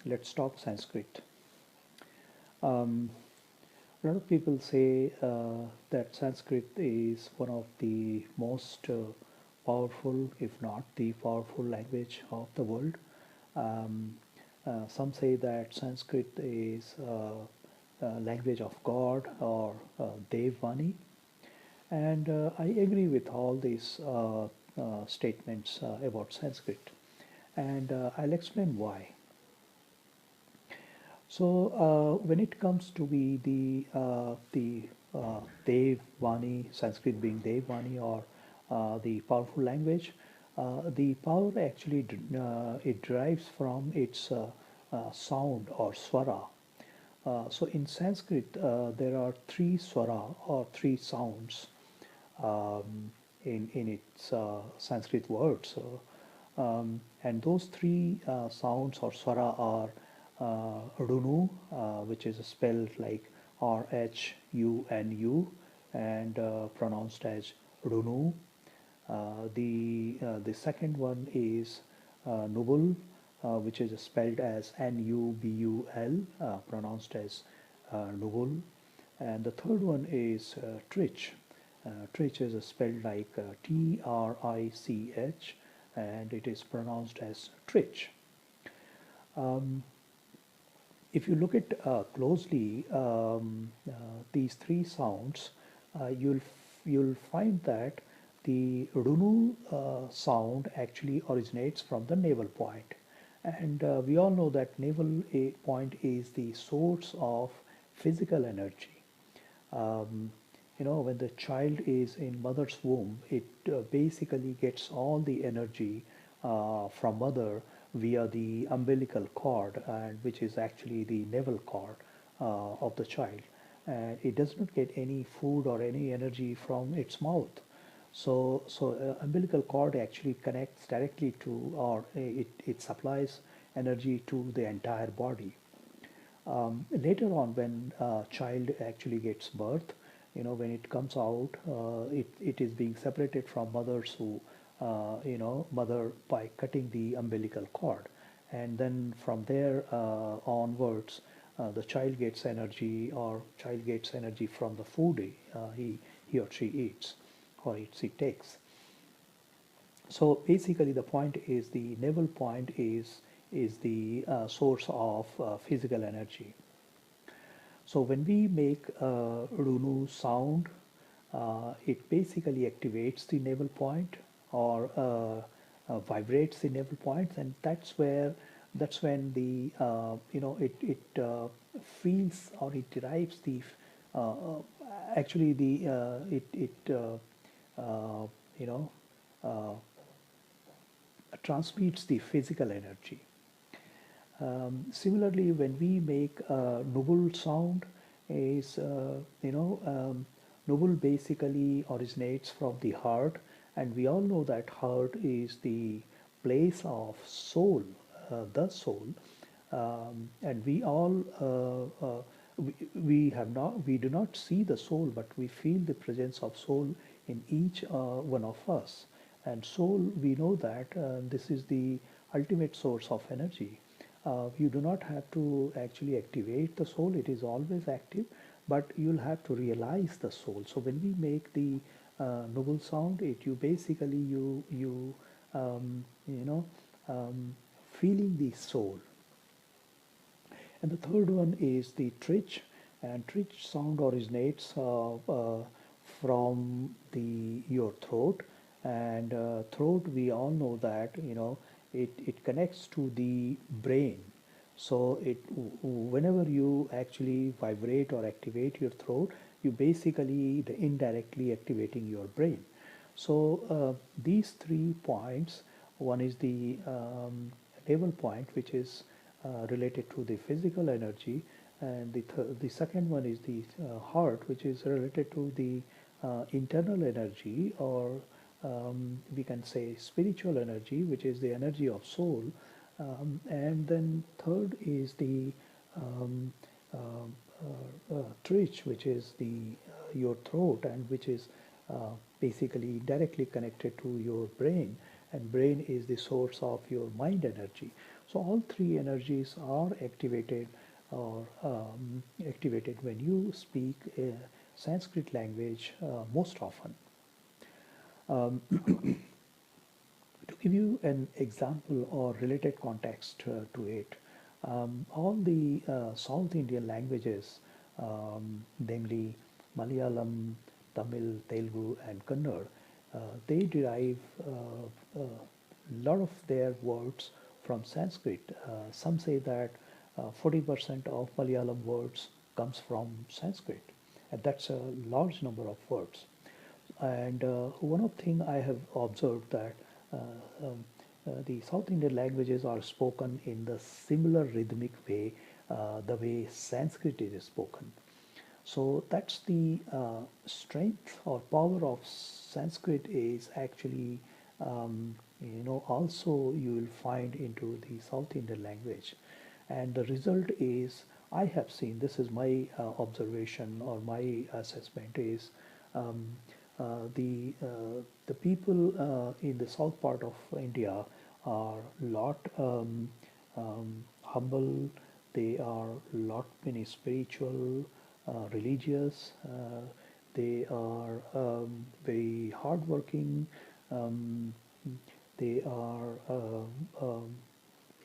let's talk Sanskrit. Um, a lot of people say that Sanskrit is one of the most powerful, if not the powerful language of the world. Um, some say that Sanskrit is language of God or Devani, and I agree with all these statements about Sanskrit, and I'll explain why. So when it comes to be the Dev Vani, Sanskrit being Dev Vani or the powerful language, the power actually it derives from its sound or swara. So in Sanskrit, there are three swara or three sounds in its Sanskrit words. And those three sounds or swara are Runu, which is spelled like RHUNU and pronounced as Runu. The second one is Nubul, which is spelled as Nubul, pronounced as Nubul. And the third one is Trich. Trich is spelled like Trich, and it is pronounced as Trich. Um, if you look at closely these three sounds, you'll find that the Runu sound actually originates from the navel point, and we all know that navel point is the source of physical energy. Um, when the child is in mother's womb, it basically gets all the energy from mother via the umbilical cord, and which is actually the navel cord of the child. And it does not get any food or any energy from its mouth. So umbilical cord actually connects directly to, or it supplies energy to the entire body. Later on, when child actually gets birth, when it comes out, it is being separated from mother, so mother by cutting the umbilical cord, and then from there onwards, the child gets energy, or child gets energy from the food he or she eats, or he takes. So basically, the point is the navel point is the source of physical energy. So when we make Runu sound, it basically activates the navel point, or vibrates the navel points, and that's when the it feels, or it derives the actually the it it you know uh, transmits the physical energy. Similarly, when we make Nubul sound, is Nubul basically originates from the heart, and we all know that heart is the place of soul, the soul, and we all we have not we do not see the soul, but we feel the presence of soul in each one of us. And soul, we know that this is the ultimate source of energy. You do not have to actually activate the soul, it is always active, but you'll have to realize the soul. So when we make the noble sound, it you basically you you know feeling the soul. And the third one is the trich, and trich sound originates from the your throat, and throat, we all know that it connects to the brain. So whenever you actually vibrate or activate your throat, you basically indirectly activating your brain. So these 3 points, one is the navel point, which is related to the physical energy, and the second one is the heart, which is related to the internal energy, or we can say spiritual energy, which is the energy of soul. And then third is the um, trich, which is the your throat, and which is basically directly connected to your brain, and brain is the source of your mind energy. So all three energies are activated or activated when you speak a Sanskrit language most often. Um, to give you an example or related context to it, all the South Indian languages, namely Malayalam, Tamil, Telugu, and Kannada, they derive a lot of their words from Sanskrit. Some say that 40% of Malayalam words comes from Sanskrit, and that's a large number of words. And one of the thing I have observed that uh, um, the South Indian languages are spoken in the similar rhythmic way, the way Sanskrit is spoken. So that's the strength or power of Sanskrit is actually, also you will find into the South Indian language. And the result is, I have seen, this is my observation or my assessment is, um, the people in the south part of India are lot humble. They are lot many spiritual, religious. They are very hardworking. Um, they are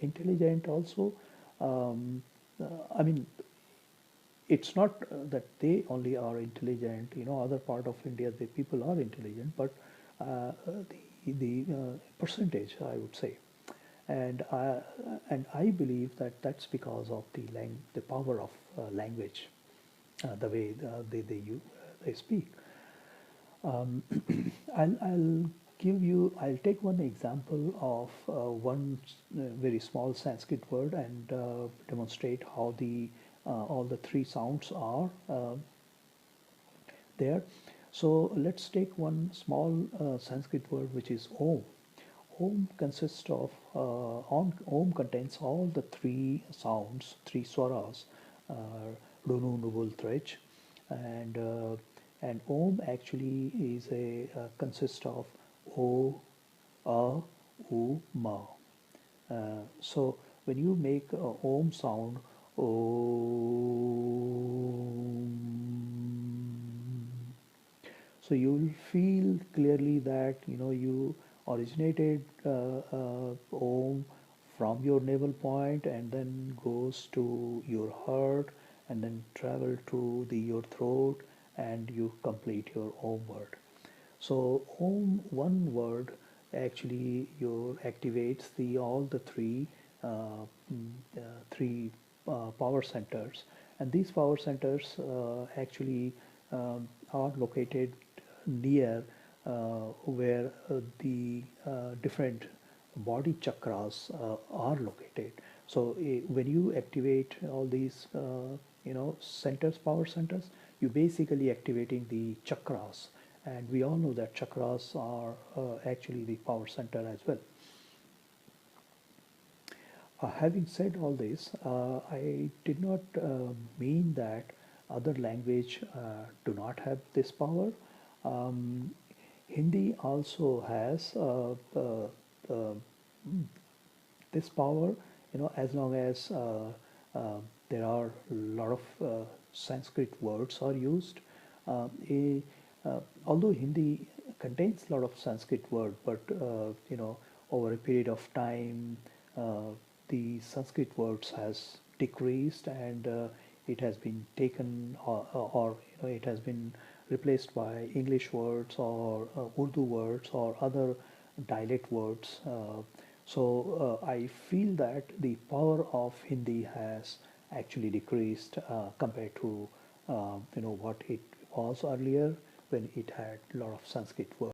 intelligent also. Um, I mean, it's not that they only are intelligent. Other part of India, the people are intelligent, but the percentage, I would say, and I believe that that's because of the power of language, the way they speak. Um, I'll take one example of one very small Sanskrit word and demonstrate how all the three sounds are there. So let's take one small Sanskrit word which is Om. Om consists of Om contains all the three sounds, three swaras, Runu, Nubul, Trich, and Om actually is a consists of O, A, U, Ma. So when you make a Om sound, Om, so you will feel clearly that you originated Om from your navel point and then goes to your heart and then travel to your throat and you complete your Om word. So Om, one word, actually your activates the all the three power centers, and these power centers actually are located near where the different body chakras are located. So when you activate all these centers, power centers, you basically activating the chakras, and we all know that chakras are actually the power center as well. Having said all this, I did not mean that other language do not have this power. Um, Hindi also has this power, as long as there are a lot of Sanskrit words are used. Although Hindi contains a lot of Sanskrit word, but over a period of time, the Sanskrit words has decreased and it has been taken or it has been replaced by English words or Urdu words or other dialect words. So I feel that the power of Hindi has actually decreased compared to what it was earlier when it had a lot of Sanskrit words.